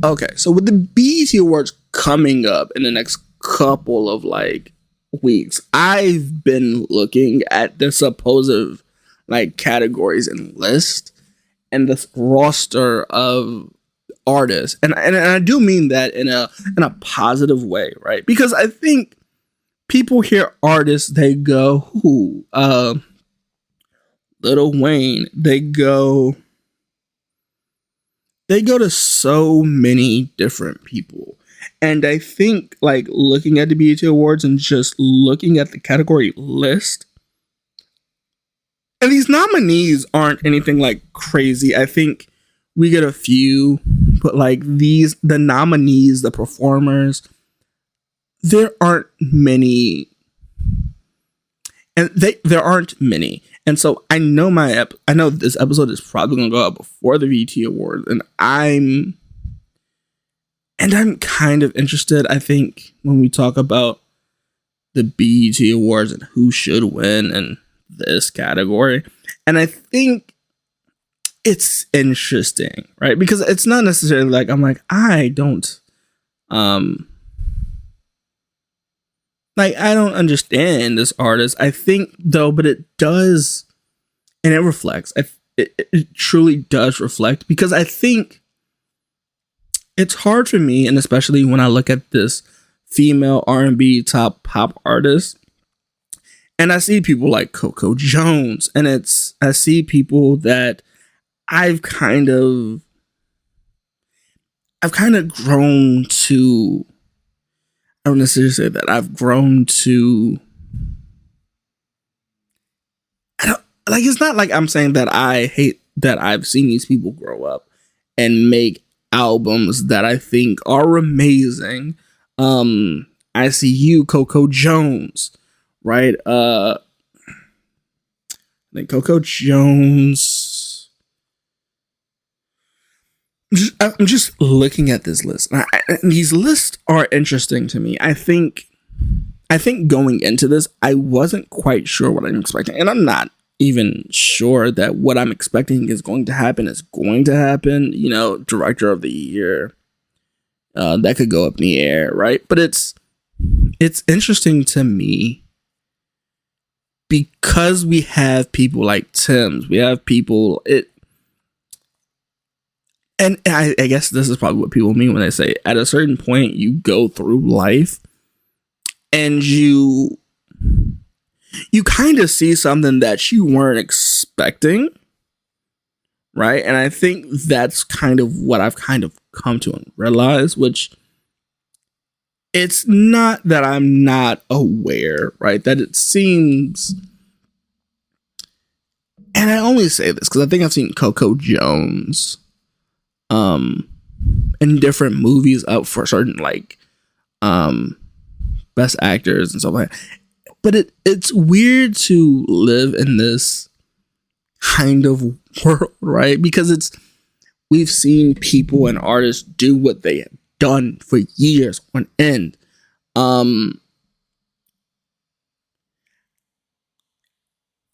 Okay, so with the B.E.T Awards coming up in the next couple of weeks, I've been looking at the supposed categories and list and the roster of artists, and I do mean that in a positive way, right? Because I think people hear artists, they go, "Who? Lil Wayne." They go to so many different people. And I think looking at the B.E.T Awards and just looking at the category list, and these nominees aren't anything crazy. I think we get a few, but the nominees, the performers, there aren't many. And there aren't many. And so I know this episode is probably going to go out before the B.E.T Awards, and I'm kind of interested, I think, when we talk about the B.E.T Awards and who should win in this category. And I think it's interesting, right? Because it's not necessarily I don't I don't understand this artist. I think though, but it does, and it reflects. It truly does reflect, because I think it's hard for me, and especially when I look at this female R&B top pop artist, and I see people like Coco Jones, and I see people that I've kind of grown to. I don't necessarily say that I've grown to. It's not like I'm saying that I hate that I've seen these people grow up and make albums that I think are amazing. I see you, Coco Jones, right? I think Coco Jones. I'm just looking at this list. And these lists are interesting to me. I think going into this, I wasn't quite sure what I'm expecting. And I'm not even sure that what I'm expecting is going to happen. You know, director of the year. That could go up in the air, right? But it's interesting to me because we have people like Tim's. We have people... And I guess this is probably what people mean when they say at a certain point you go through life and you kind of see something that you weren't expecting, right? And I think that's kind of what I've kind of come to and realize, which it's not that I'm not aware, right? That it seems, and I only say this because I think I've seen Coco Jones in different movies up for certain best actors and stuff like that. But it's weird to live in this kind of world, right? Because we've seen people and artists do what they have done for years on end.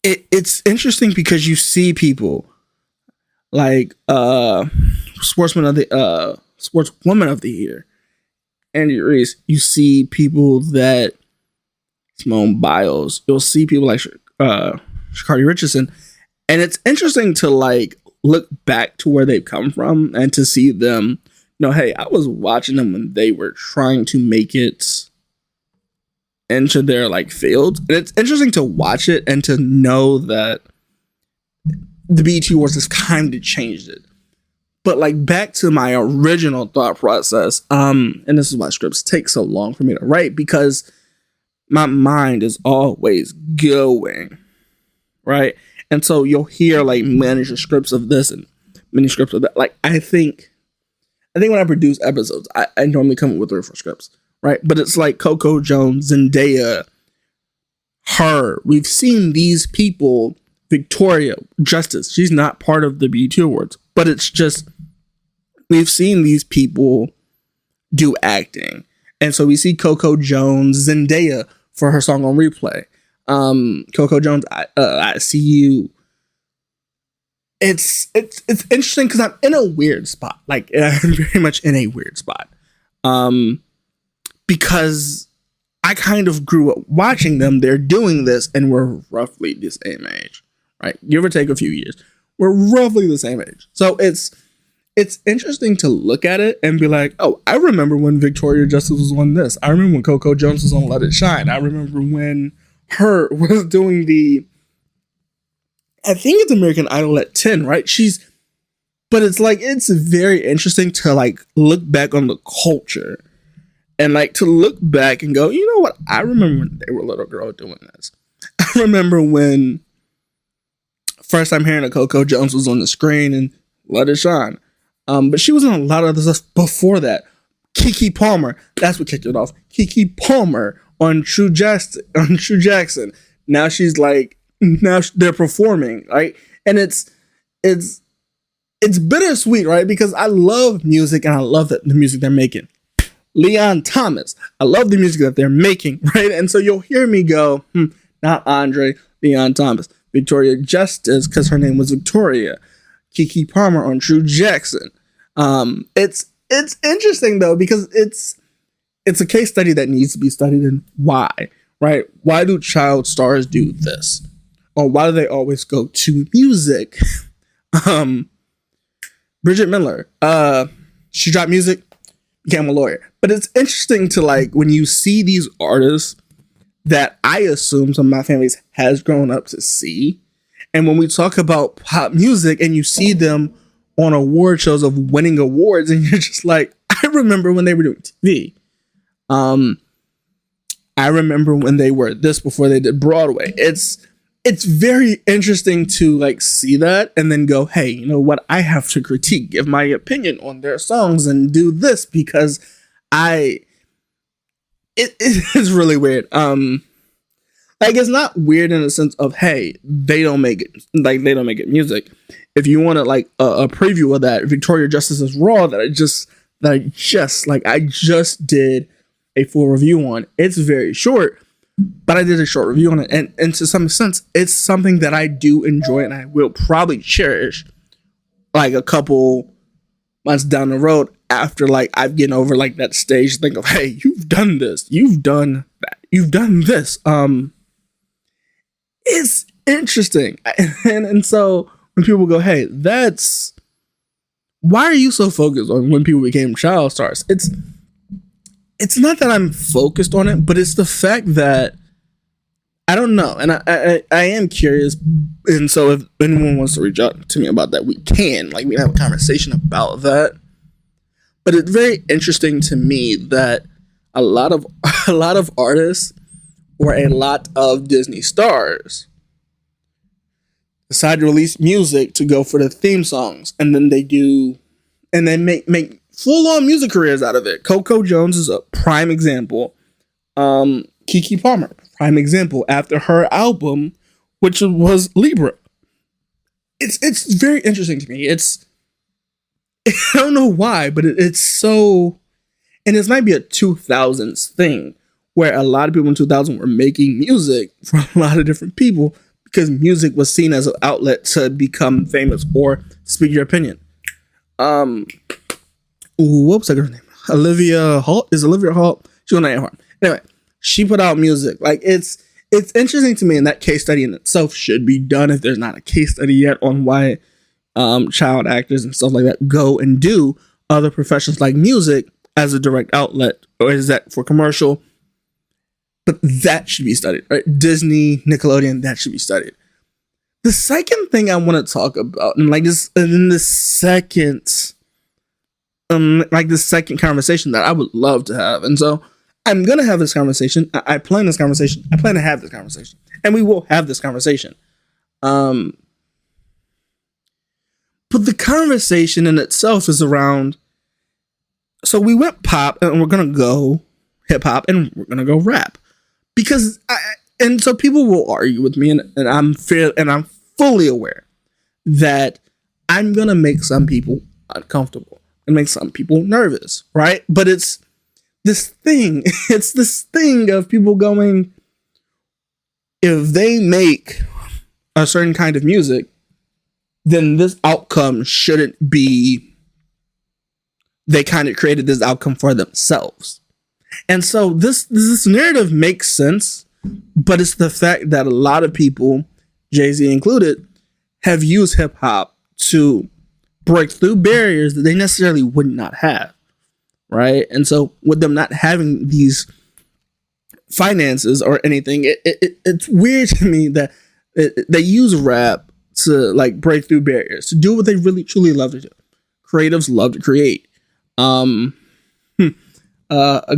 It's interesting because you see people like sportswoman of the year, Andy Reese. You see people that Simone Biles. You'll see people like Sha'Carri Richardson, and it's interesting to look back to where they've come from and to see them. Hey, I was watching them when they were trying to make it into their field, and it's interesting to watch it and to know that the B.E.T Awards has kind of changed it. But back to my original thought process, and this is why scripts take so long for me to write, because my mind is always going, right? And so you'll hear manuscripts of this and manuscripts of that. I think when I produce episodes, I normally come up with 3 or 4 scripts, right? But it's Coco Jones, Zendaya, her. We've seen these people. Victoria Justice, she's not part of the B.E.T Awards, but it's just we've seen these people do acting, and so we see Coco Jones, Zendaya for her song on Replay, Coco Jones, I See You, it's interesting because I'm in a weird spot. Like I'm very much in a weird spot. Because I kind of grew up watching them. They're doing this, and we're roughly the same age, right? Give or take a few years. We're roughly the same age. So it's interesting to look at it and be like, oh, I remember when Victoria Justice was on this. I remember when Coco Jones was on Let It Shine. I remember when her was doing I think it's American Idol at 10, right? But it's like, it's very interesting to like look back on the culture and like to look back and go, you know what? I remember when they were a little girl doing this. I remember when first time hearing that Coco Jones was on the screen and Let It Shine. But she was in a lot of other stuff before that. Keke Palmer, that's what kicked it off. Keke Palmer on True Jackson. Now she's like, now they're performing, right? And it's bittersweet, right? Because I love music and I love the music they're making. Leon Thomas, I love the music that they're making, right? And so you'll hear me go, not Andre, Leon Thomas. Victoria Justice, because her name was Victoria. Keke Palmer on True Jackson. It's interesting though, because it's a case study that needs to be studied, and why, right? Why do child stars do this? Or why do they always go to music? Bridget Miller, she dropped music, became a lawyer. But it's interesting to like, when you see these artists that I assume some of my family has grown up to see, and when we talk about pop music and you see them on award shows of winning awards, and you're just like, I remember when they were doing TV. I remember when they were this before they did Broadway. It's very interesting to like see that and then go, hey, you know what? I have to critique, give my opinion on their songs and do this because it is really weird. Like, it's not weird in the sense of, hey, they don't make it music. If you want to like a preview of that, Victoria Justice's Raw that I just did a full review on. It's very short, but I did a short review on it, and to some sense, it's something that I do enjoy and I will probably cherish like a couple months down the road after like I've gotten over like that stage think of, hey, you've done this, you've done that, you've done this. It's interesting. And so when people go, hey, why are you so focused on when people became child stars? It's not that I'm focused on it, but it's the fact that I don't know. And I am curious. And so if anyone wants to reach out to me about that, we can have a conversation about that. But it's very interesting to me that a lot of artists or a lot of Disney stars decide to release music to go for the theme songs, and then they make full-on music careers out of it. Coco Jones is a prime example. Keke Palmer, prime example, after her album, which was Libra. It's very interesting to me. I don't know why, but it's so, and this might be a 2000s thing, where a lot of people in 2000 were making music for a lot of different people because music was seen as an outlet to become famous or speak your opinion. What was her name? Olivia Holt? Is Olivia Holt? She's on A&R. Anyway, she put out music. Like, it's interesting to me, and that case study in itself should be done if there's not a case study yet on why child actors and stuff like that go and do other professions like music as a direct outlet, or is that for commercial? But that should be studied, right? Disney, Nickelodeon, that should be studied. The second thing I want to talk about, and the second conversation that I would love to have, and so I'm gonna have this conversation. I plan to have this conversation, and we will have this conversation. But the conversation in itself is around. So we went pop, and we're gonna go hip hop, and we're gonna go rap. Because and so people will argue with me, and I'm fully aware that I'm gonna make some people uncomfortable and make some people nervous, right? But it's this thing of people going, if they make a certain kind of music, then this outcome shouldn't be, they kind of created this outcome for themselves. And so this narrative makes sense, but it's the fact that a lot of people, Jay-Z included, have used hip hop to break through barriers that they necessarily would not have, right? And so with them not having these finances or anything, it's weird to me that they use rap to like break through barriers, to do what they really truly love to do. Creatives love to create. A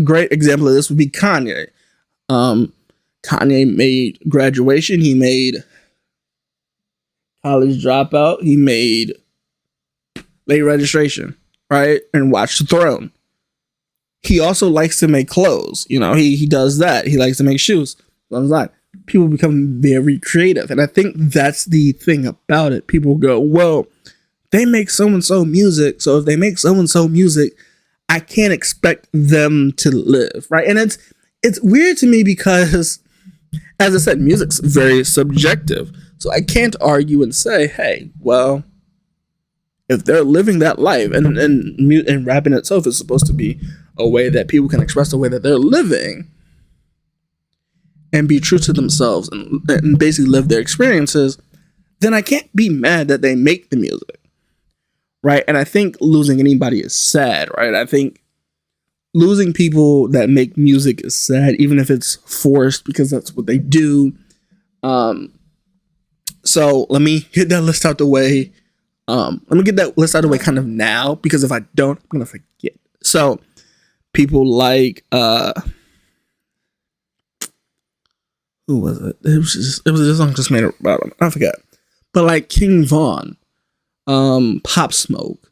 great example of this would be Kanye. Kanye made Graduation. He made College Dropout. He made Late Registration, right? And Watch the Throne. He also likes to make clothes. You know, he does that. He likes to make shoes. People become very creative. And I think that's the thing about it. People go, well, they make so-and-so music. So if they make so-and-so music, I can't expect them to live, right? And it's weird to me because, as I said, music's very subjective. So I can't argue and say, hey, well, if they're living that life, and rapping itself is supposed to be a way that people can express the way that they're living and be true to themselves and basically live their experiences, then I can't be mad that they make the music. Right. And I think losing anybody is sad. Right. I think losing people that make music is sad, even if it's forced, because that's what they do. So let me get that list out the way. Kind of now, because if I don't, I'm going to forget. So people like, who was it? It was a song just made about him. I forgot. But like King Von, Pop Smoke.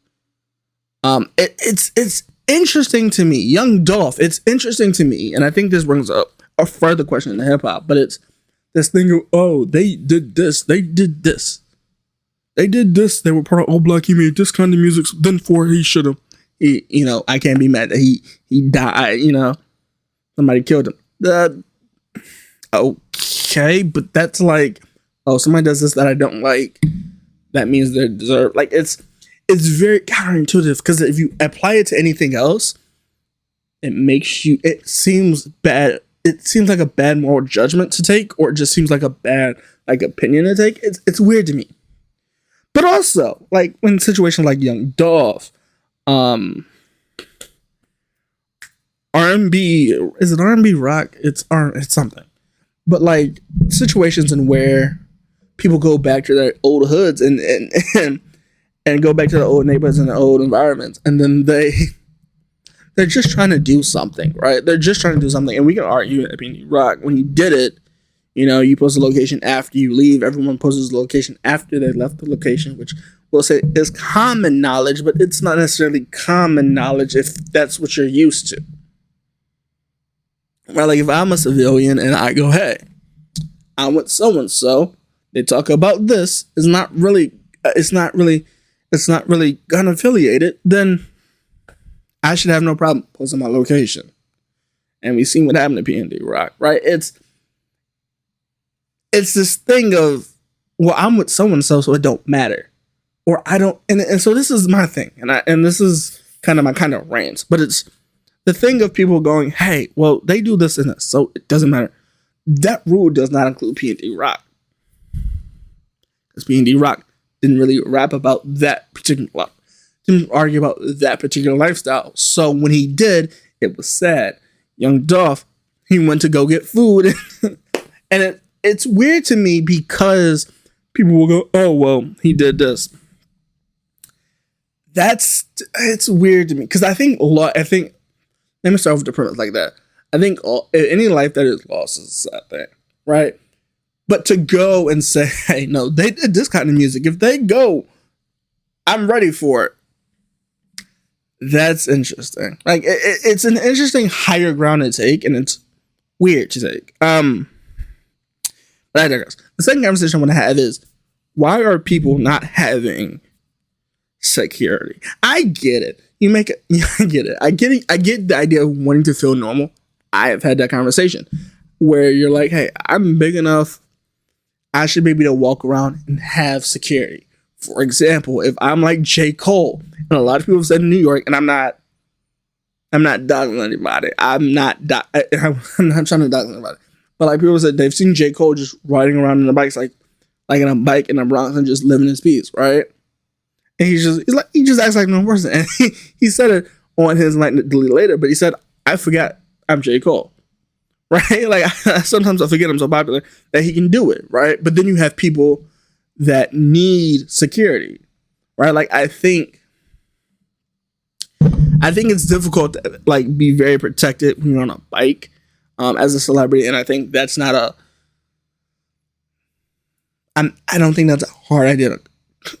It's interesting to me. Young Dolph, it's interesting to me, and I think this brings up a further question in hip hop, but it's this thing of, oh, they did this, they did this. They did this, they were part of All Black, he made this kind of music, so then he should have, I can't be mad that he died, somebody killed him. Okay, but that's like, oh, somebody does this that I don't like, that means they deserve, like, it's very counterintuitive, because if you apply it to anything else, it seems bad. It seems like a bad moral judgment to take, or it just seems like a bad, like, opinion to take. It's weird to me. But also, like, when situations like Young Dolph, R&B, is it R&B rock? It's something. But like situations in where people go back to their old hoods and go back to the old neighborhoods and the old environments, and then they're just trying to do something, right? They're just trying to do something, and we can argue at B.E.T Rock, when you did it, you post a location after you leave. Everyone posts a location after they left the location, which we'll say is common knowledge, but it's not necessarily common knowledge if that's what you're used to. Right? Like if I'm a civilian and I go, hey, I'm with so-and-so, they talk about this, it's not really gun affiliated, then I should have no problem posting my location. And we've seen what happened to B.E.T Rock, right? It's this thing of, well, I'm with so-and-so, so it don't matter. Or I don't, and so this is my thing, and this is kind of my kind of rant, but it's the thing of people going, hey, well, they do this and this, so it doesn't matter. That rule does not include B.E.T Rock. Because B.E.T Rock didn't really rap about that particular, didn't argue about that particular lifestyle. So when he did, it was sad. Young Dolph, he went to go get food. And it's weird to me because people will go, oh, well, he did this. It's weird to me. Because I think, let me start with the premise like that. I think any life that is lost is a sad thing, right? But to go and say, hey, no, they did this kind of music. If they go, I'm ready for it. That's interesting. Like, it's an interesting higher ground to take, and it's weird to take. But I digress. The second conversation I want to have is, why are people not having security? I get it. I get it. I get the idea of wanting to feel normal. I have had that conversation where you're like, hey, I'm big enough. I should be able to walk around and have security. For example, if I'm like J. Cole, and a lot of people said New York, and I'm not dogging anybody. I'm not trying to dog anybody. But like people said, they've seen J. Cole just riding around in a bike, like in a bike in the Bronx and just living his peace, right? And he just acts like no person. And he said it on his like delete later, but he said, I forgot I'm J. Cole. Right? Like sometimes I forget I'm so popular that he can do it, right? But then you have people that need security, right? Like I think it's difficult to like be very protected when you're on a bike as a celebrity, and I think that's not I don't think that's a hard idea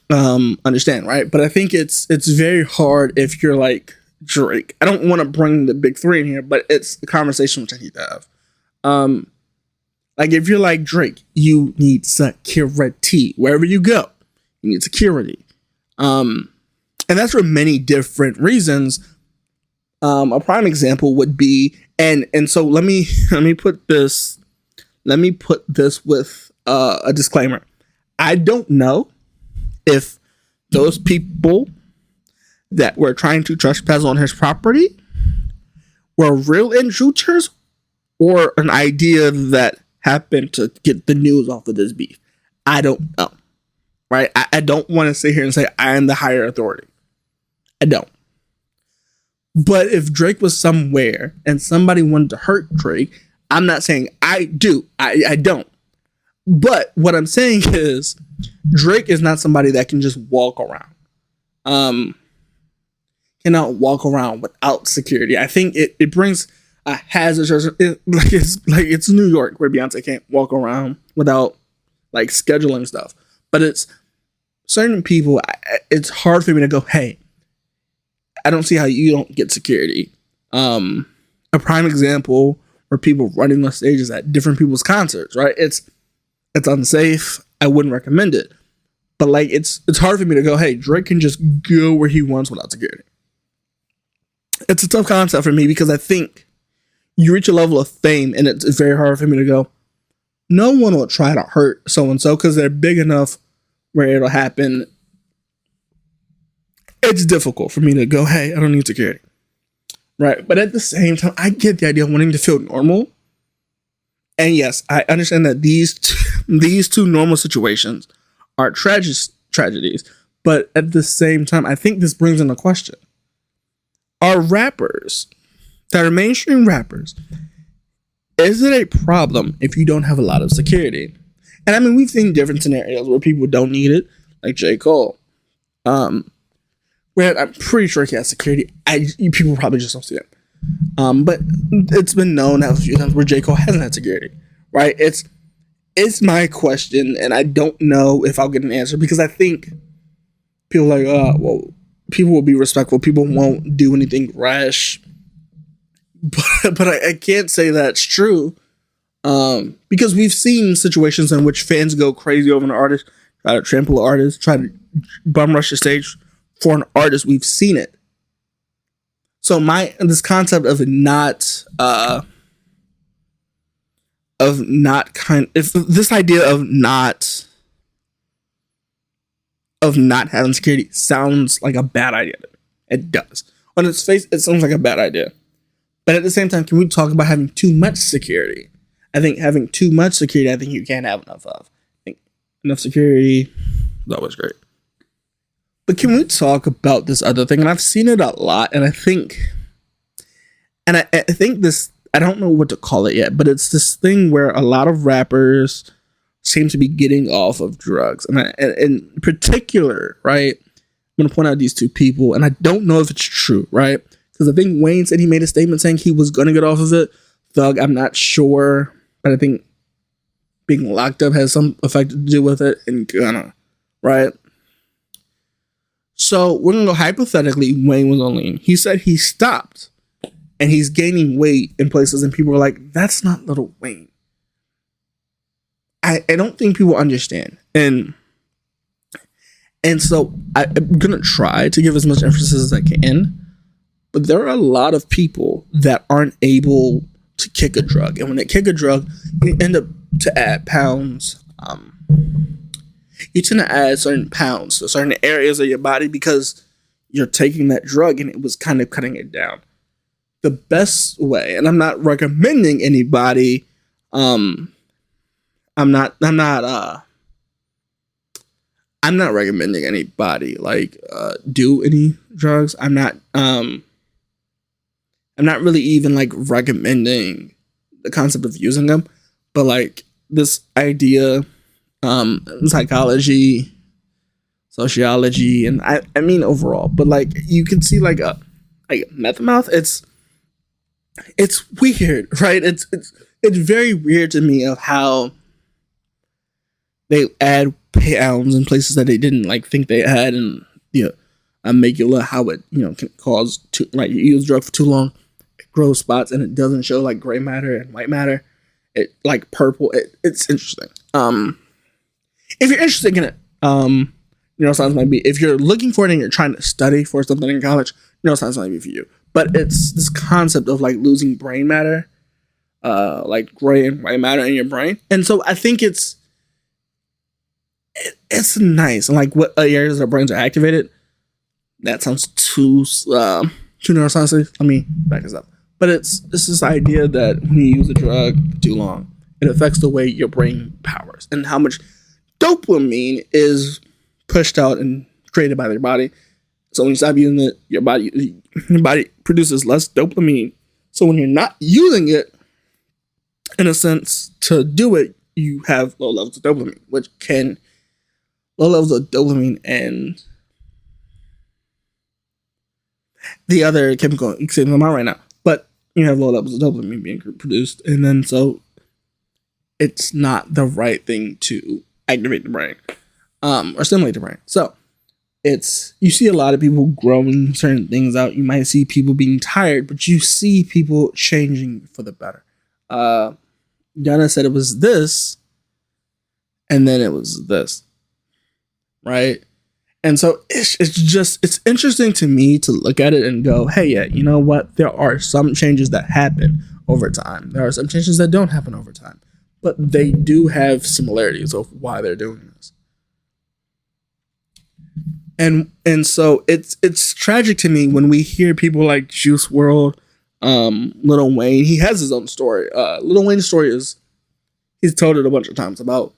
to understand, right? But I think it's very hard if you're like Drake. I don't want to bring the big three in here, but it's a conversation which I need to have. Like if you're like Drake, you need security wherever you go. You need security, and that's for many different reasons. A prime example would be, and so let me put this with a disclaimer. I don't know if those people that were trying to trespass on his property were real intruders or an idea that happened to get the news off of this beef. I don't know. Right? I don't want to sit here and say I am the higher authority. I don't. But if Drake was somewhere and somebody wanted to hurt Drake, I'm not saying I do. I don't. But what I'm saying is Drake is not somebody that can just walk around. Cannot walk around without security. I think it brings a hazard. It's New York where Beyonce can't walk around without like scheduling stuff. But it's certain people. It's hard for me to go, hey, I don't see how you don't get security. A prime example where people running the stages at different people's concerts, right? It's unsafe. I wouldn't recommend it. But like it's hard for me to go, hey, Drake can just go where he wants without security. It's a tough concept for me because I think you reach a level of fame and it's very hard for me to go, no one will try to hurt so-and-so because they're big enough where it'll happen. It's difficult for me to go, hey, I don't need security. Right? But at the same time, I get the idea of wanting to feel normal. And yes, I understand that these two normal situations are tragedies. But at the same time, I think this brings in a question. Are rappers that are mainstream rappers, is it a problem if you don't have a lot of security? And I mean, we've seen different scenarios where people don't need it, like J. Cole. Where I'm pretty sure he has security. People probably just don't see it. But it's been known a few times where J. Cole hasn't had security, right? It's my question, and I don't know if I'll get an answer because I think people are like, well, people will be respectful. People won't do anything rash. But I can't say that's true because we've seen situations in which fans go crazy over an artist, try to trample an artist, try to bum rush the stage for an artist. We've seen it. So this concept of this idea of not having security sounds like a bad idea. It does. On its face, it sounds like a bad idea. But at the same time, can we talk about having too much security? I think having too much security, I think you can't have enough of. I think enough security is always great. But can we talk about this other thing? And I've seen it a lot, and I think this, I don't know what to call it yet, but it's this thing where a lot of rappers seem to be getting off of drugs. And in particular, right, I'm going to point out these two people, and I don't know if it's true, right? Because I think Wayne said he made a statement saying he was going to get off of it. Thug, I'm not sure, but I think being locked up has some effect to do with it, and Ghana, right? So we're going to go hypothetically, Wayne was on lean. He said he stopped, and he's gaining weight in places, and people are like, that's not Little Wayne. I don't think people understand. And so I'm going to try to give as much emphasis as I can. But there are a lot of people that aren't able to kick a drug. And when they kick a drug, you end up to add pounds. you tend to add certain pounds to certain areas of your body because you're taking that drug and it was kind of cutting it down. The best way, and I'm not recommending anybody, I'm not recommending anybody like do any drugs. I'm not really even like recommending the concept of using them, but like this idea, psychology, sociology, and I mean overall, but like you can see like meth mouth, it's weird, right? It's very weird to me of how they add pounds in places that they didn't like think they had, and amygdala, how it can cause to like you use drug for too long, it grows spots and it doesn't show like gray matter and white matter. It like purple. It's interesting. If you're interested in it, neuroscience might be. If you're looking for it and you're trying to study for something in college, neuroscience might be for you. But it's this concept of like losing brain matter, like gray and white matter in your brain, and so I think it's nice. And like what areas of our brains are activated. That sounds too neuroscience. Let me back this up. But it's this idea that when you use a drug too long, it affects the way your brain powers and how much dopamine is pushed out and created by your body. So when you stop using it, your body produces less dopamine. So when you're not using it, in a sense, to do it, you have low levels of dopamine, low levels of dopamine and the other chemical except them out right now. But you have low levels of dopamine being produced, and then so it's not the right thing to activate the brain, or stimulate the brain. So you see a lot of people growing certain things out. You might see people being tired, but you see people changing for the better. Yana said it was this, and then it was this, right? And so it's interesting to me to look at it and go, hey, yeah, you know what? There are some changes that happen over time. There are some changes that don't happen over time, but they do have similarities of why they're doing this. And so it's tragic to me when we hear people like Juice WRLD, Lil Wayne. He has his own story. Lil Wayne's story is, he's told it a bunch of times about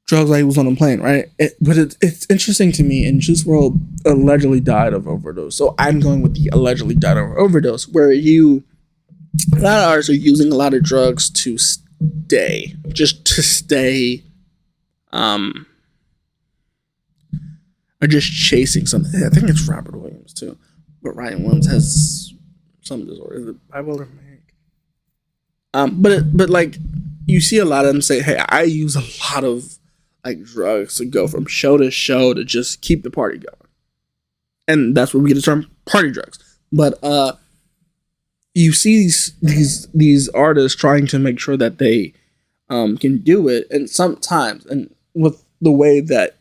drugs while he was on a plane, right? But it's interesting to me, and Juice WRLD allegedly died of overdose. So I'm going with the allegedly died of overdose, where a lot of artists are using a lot of drugs to stay, or just chasing something. I think it's Robert Williams too, but Ryan Williams has some disorder. Is it bipolar? But like you see a lot of them say, "Hey, I use a lot of like drugs to go from show to show to just keep the party going," and that's where we get the term party drugs. But you see these artists trying to make sure that they can do it, and sometimes, and with the way that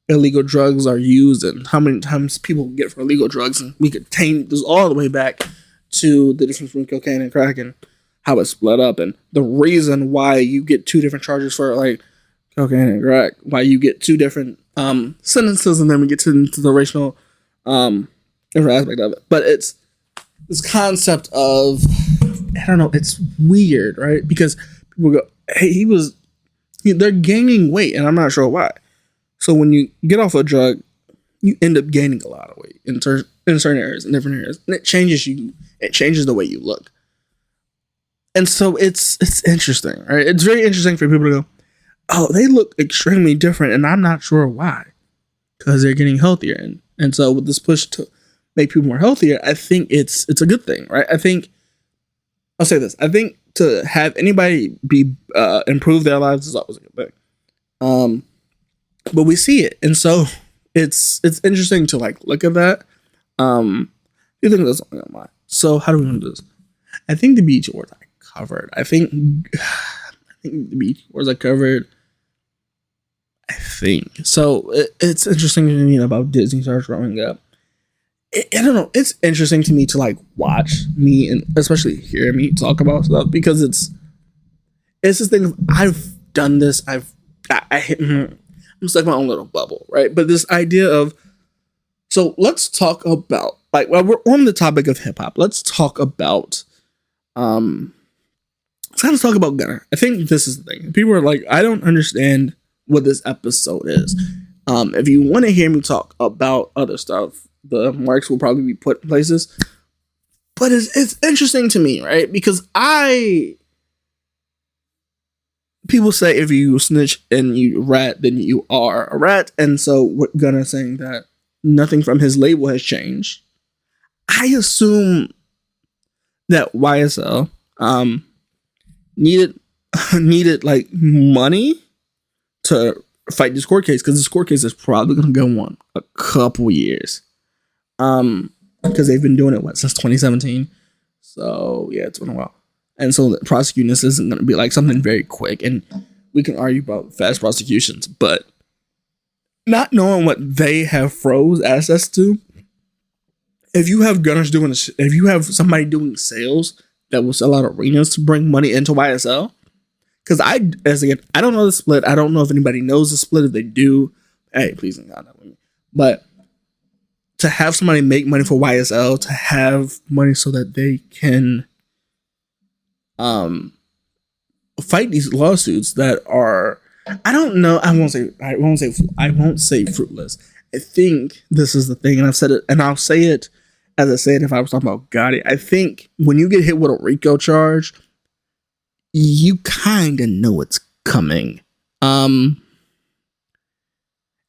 illegal drugs are used and how many times people get for illegal drugs, and we could taint this all the way back to the difference between cocaine and crack and how it's split up, and the reason why you get two different charges for like cocaine and crack, why you get two different sentences, and then we get to the racial aspect of it. But it's this concept of, I don't know, it's weird, right? Because people go, hey, they're gaining weight, and I'm not sure why. So when you get off a drug, you end up gaining a lot of weight in certain areas, in different areas, and it changes you. It changes the way you look. And so it's interesting, right? It's very interesting for people to go, oh, they look extremely different, and I'm not sure why, because they're getting healthier. And so with this push to make people more healthier, I think it's a good thing, right? I think I'll say this: I think to have anybody be improve their lives is always a good thing. But we see it, and so it's interesting to like look at that. You think that's something on my. So how do we do this? I think the B.E.T Awards I covered. I think the B.E.T Awards I covered. I think so. It's interesting to me about Disney stars growing up. I don't know. It's interesting to me to like watch me and especially hear me talk about stuff, because it's this thing of, I've done this. I've I'm stuck in my own little bubble, right? But this idea of, so let's talk about, like, while we're on the topic of hip hop, let's talk about, let's talk about Gunna. I think this is the thing. People are like, I don't understand what this episode is. If you want to hear me talk about other stuff, the marks will probably be put in places. But it's interesting to me, right? Because people say if you snitch and you rat, then you are a rat. And so what Gunna saying that nothing from his label has changed. I assume that YSL needed like money to fight this court case, because this court case is probably going to go on a couple years. Because they've been doing it since 2017. So yeah, it's been a while. And so prosecuting this isn't going to be like something very quick. And we can argue about fast prosecutions, but not knowing what they have froze access to. If you have gunners if you have somebody doing sales that will sell out arenas to bring money into YSL, because I don't know the split. I don't know if anybody knows the split. If they do, hey, please don't contact me. But to have somebody make money for YSL, to have money so that they can fight these lawsuits that are, I don't know, I won't say fruitless. I think this is the thing, and I've said it, and I'll say it as I said if I was talking about Gotti. I think when you get hit with a RICO charge, you kind of know it's coming. And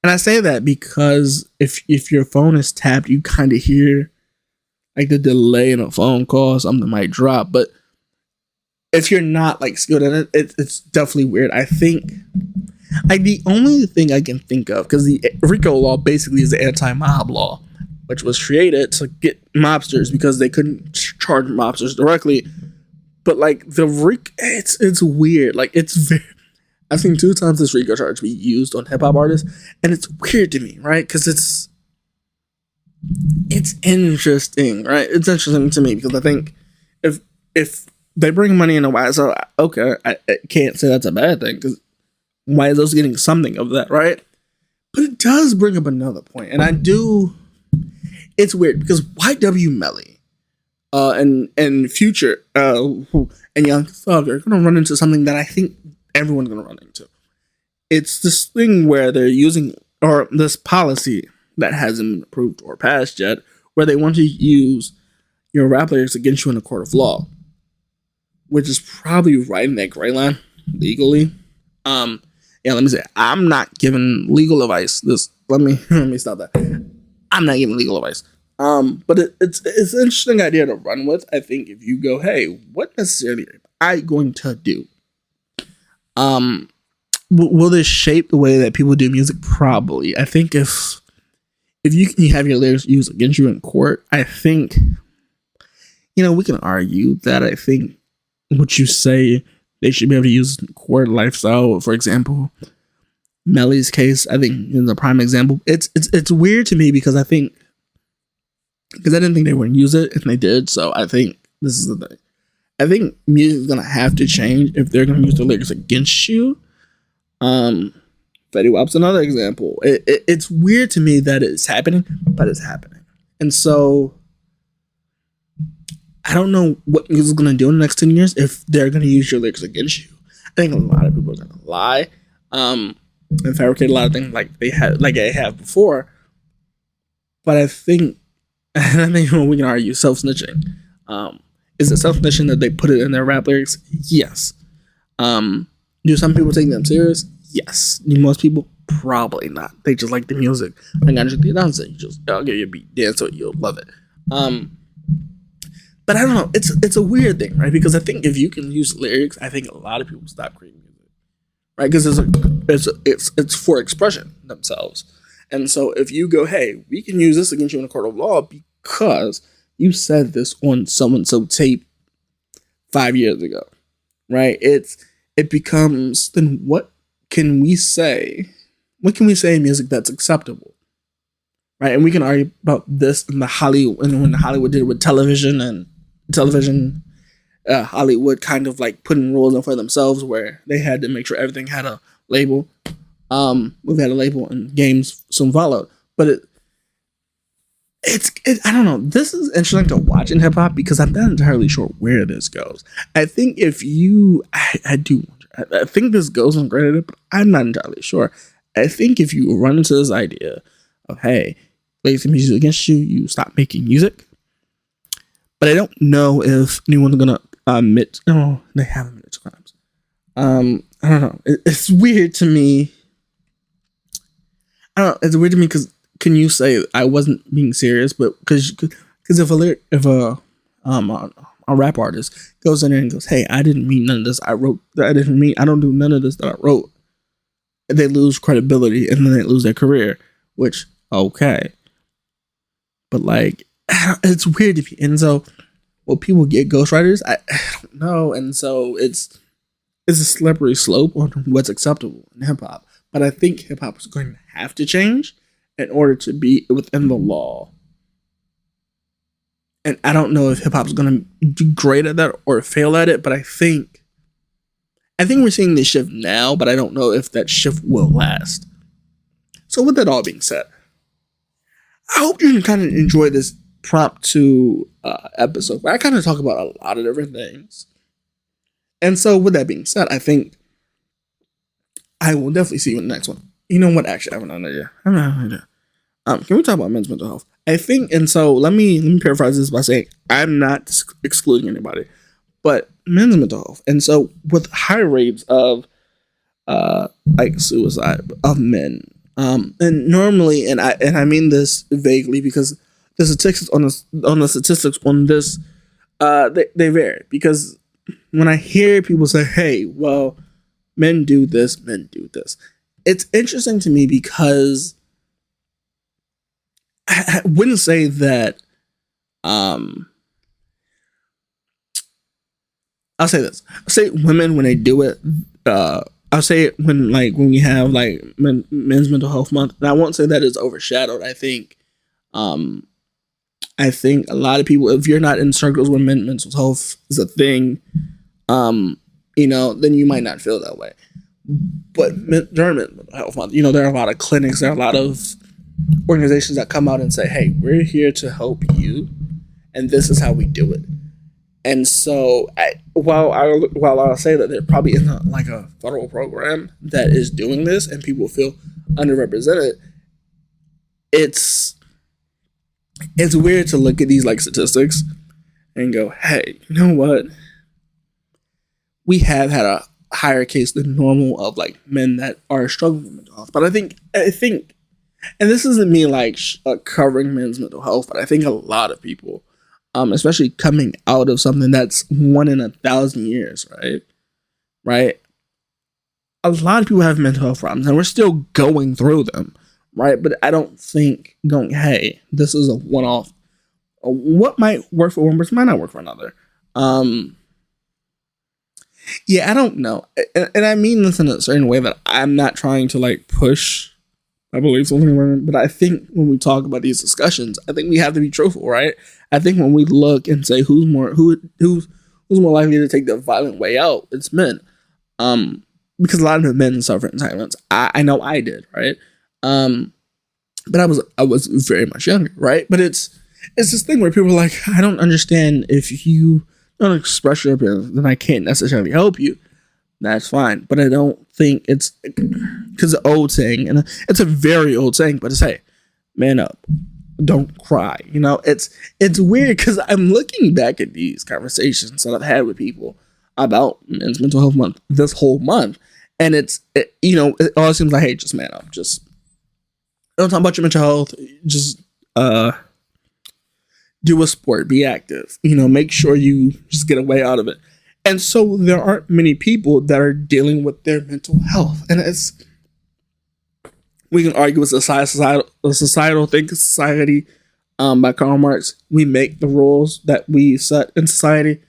I say that because if your phone is tapped, you kind of hear like the delay in a phone call, something might drop. But if you're not like skilled in it, it's definitely weird. I think like the only thing I can think of, because the RICO law basically is the anti-mob law, which was created to get mobsters because they couldn't charge mobsters directly. But like the RICO, it's weird. Like it's very, I've seen 2 times this RICO charge be used on hip hop artists, and it's weird to me, right? Because it's interesting, right? It's interesting to me because I think if they bring money into YSL, okay, I can't say that's a bad thing because YSL's getting something of that, right? But it does bring up another point, and it's weird because YW Melly and Future and Young Thug are going to run into something that I think everyone's going to run into. It's this thing where they're using, or this policy that hasn't been approved or passed yet, where they want to use your rap lyrics against you in a court of law, which is probably right in that gray line legally. Yeah, let me say, I'm not giving legal advice. Let me stop that. I'm not giving legal advice. But it's an interesting idea to run with. I think if you go, hey, what necessarily am I going to do? Will this shape the way that people do music? Probably. I think if you can have your lyrics used against you in court, I think, we can argue that I think what you say they should be able to use in court. Lifestyle, for example, Melly's case, I think is a prime example. It's weird to me because I didn't think they wouldn't use it, and they did. So I think this is the thing. I think music is gonna have to change if they're gonna use the lyrics against you. Fetty Wap's another example. It's weird to me that it's happening, but it's happening, and so I don't know what music is gonna do in the next 10 years if they're gonna use your lyrics against you. I think a lot of people are gonna lie, and fabricate a lot of things like they have before. But I think we can argue self-snitching. Is it self-snitching that they put it in their rap lyrics? Yes. Do some people take them serious? Yes. Do most people? Probably not. They just like the music. Like I just dance it. I'll give you a beat, dance to it, you'll love it. But I don't know. It's a weird thing, right? Because I think if you can use lyrics, I think a lot of people stop creating music, right? Because it's for expression themselves. And so if you go, hey, we can use this against you in a court of law because you said this on so-and-so tape 5 years ago, right? It becomes, then what can we say? What can we say in music that's acceptable, right? And we can argue about this in the Hollywood, and when Hollywood did it with television, Hollywood kind of like putting rules in for themselves where they had to make sure everything had a label. We've had a label and games soon followed. But I don't know. This is interesting to watch in hip hop because I'm not entirely sure where this goes. I think I think this goes on Reddit, but I'm not entirely sure. I think if you run into this idea of, hey, legacy music against you, you stop making music. But I don't know if anyone's gonna admit. No, they haven't admitted to crimes. I don't know. It's weird to me. I don't know. It's weird to me because can you say I wasn't being serious? But because if a rap artist goes in there and goes, "Hey, I didn't mean none of this. I don't do none of this that I wrote," they lose credibility and then they lose their career. Which okay, but like it's weird to me. And so, will people get ghostwriters? I don't know. And so it's a slippery slope on what's acceptable in hip hop. But I think hip hop is going to have to change in order to be within the law. And I don't know if hip hop is going to do great at that or fail at it, but I think we're seeing this shift now, but I don't know if that shift will last. So with that all being said, I hope you can kind of enjoy this prompt to episode where I kind of talk about a lot of different things. And so with that being said, I think I will definitely see you in the next one. You know what? Actually, I have an idea. Can we talk about men's mental health? I think, and so let me paraphrase this by saying I'm not excluding anybody, but men's mental health. And so with high rates of like suicide of men, and normally, and I mean this vaguely because the statistics on this they vary, because when I hear people say, "Hey, well, men do this," it's interesting to me because I wouldn't say that. I'll say this. I'll say women when they do it. I'll say it when we have like Men's Mental Health Month, and I won't say that it's overshadowed. I think a lot of people, if you're not in circles where mental health is a thing, then you might not feel that way. But during Mental Health Month, there are a lot of clinics, there are a lot of organizations that come out and say, "Hey, we're here to help you, and this is how we do it." And so, while I'll say that there probably isn't like a federal program that is doing this, and people feel underrepresented, it's weird to look at these like statistics and go, "Hey, you know what? We have had a higher case than normal of like men that are struggling with mental health." But I think, and this isn't me like covering men's mental health, but I think a lot of people, especially coming out of something that's 1 in 1,000 years, right? A lot of people have mental health problems, and we're still going through them, right? But I don't think going, "Hey, this is a one-off." What might work for one person might not work for another. Yeah, I don't know, and I mean this in a certain way that I'm not trying to like push my beliefs on anyone, but I think when we talk about these discussions, I think we have to be truthful, right? I think when we look and say who's more likely to take the violent way out, it's men, because a lot of the men suffer in silence. I know I did, right? But I was very much younger, right? But it's this thing where people are like, "I don't understand, if you don't express your opinion, then I can't necessarily help you." That's fine, but I don't think it's because the old saying, and it's a very old saying, but it's, "Hey, man up, don't cry." It's weird because I'm looking back at these conversations that I've had with people about Men's Mental Health Month this whole month, and it all seems like, "Hey, just man up, just don't talk about your mental health, just do a sport, be active, make sure you just get a way out of it." And so there aren't many people that are dealing with their mental health. And we can argue it's a societal thing, society, by Karl Marx. We make the rules that we set in society,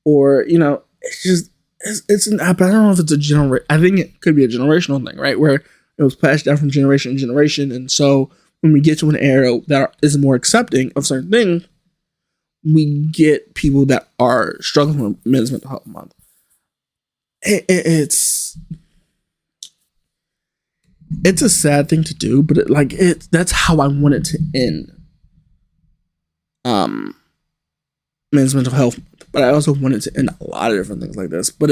or, it's just, I don't know if it's I think it could be a generational thing, right? Where it was passed down from generation to generation. And so when we get to an era that is more accepting of certain things, we get people that are struggling with Men's Mental Health Month. It's it's a sad thing to do, but that's how I want it to end. Men's mental health, but I also want it to end a lot of different things like this. But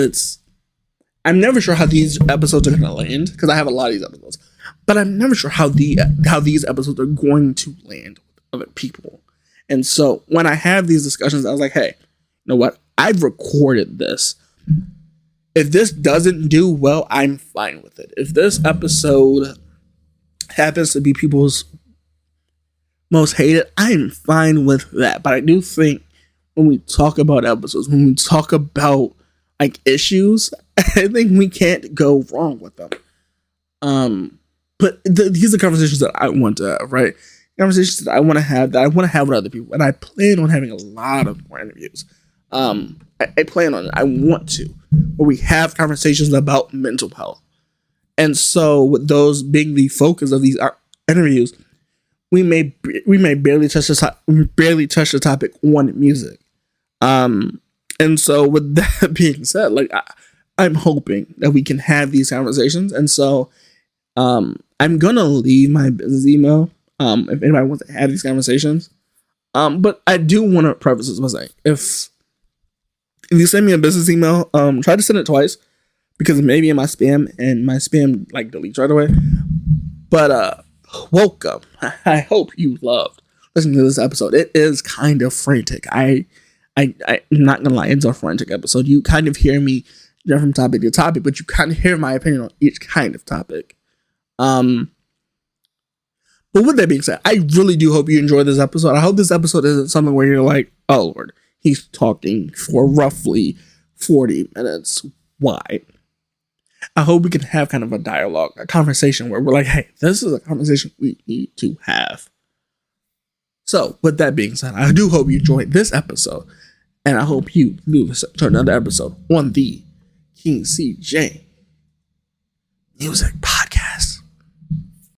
I'm never sure how these episodes are going to land, because I have a lot of these episodes, but I'm never sure how these episodes are going to land with other people. And so when I have these discussions, I was like, hey, you know what? I've recorded this. If this doesn't do well, I'm fine with it. If this episode happens to be people's most hated, I'm fine with that. But I do think when we talk about episodes, when we talk about like issues, I think we can't go wrong with them. But these are conversations that I want to have, right? Conversations that I want to have with other people, and I plan on having a lot of more interviews. I plan on it. I want to, where we have conversations about mental health. And so, with those being the focus of these interviews, we may barely touch the topic on music. And so, with that being said, like I'm hoping that we can have these conversations. And so, I'm gonna leave my business email if anybody wants to have these conversations. But I do want to preface this by saying, if you send me a business email, try to send it twice, because it may be in my spam, and my spam like deletes right away. But welcome. I hope you loved listening to this episode. It is kind of frantic. I'm not gonna lie, it's a frantic episode. You kind of hear me jump from topic to topic, but you kind of hear my opinion on each kind of topic. But with that being said, I really do hope you enjoyed this episode. I hope this episode isn't something where you're like, oh Lord, he's talking for roughly 40 minutes. Why? I hope we can have kind of a dialogue, a conversation where we're like, hey, this is a conversation we need to have. So, with that being said, I do hope you enjoyed this episode, and I hope you do listen to another episode on the King CJ Music Podcast.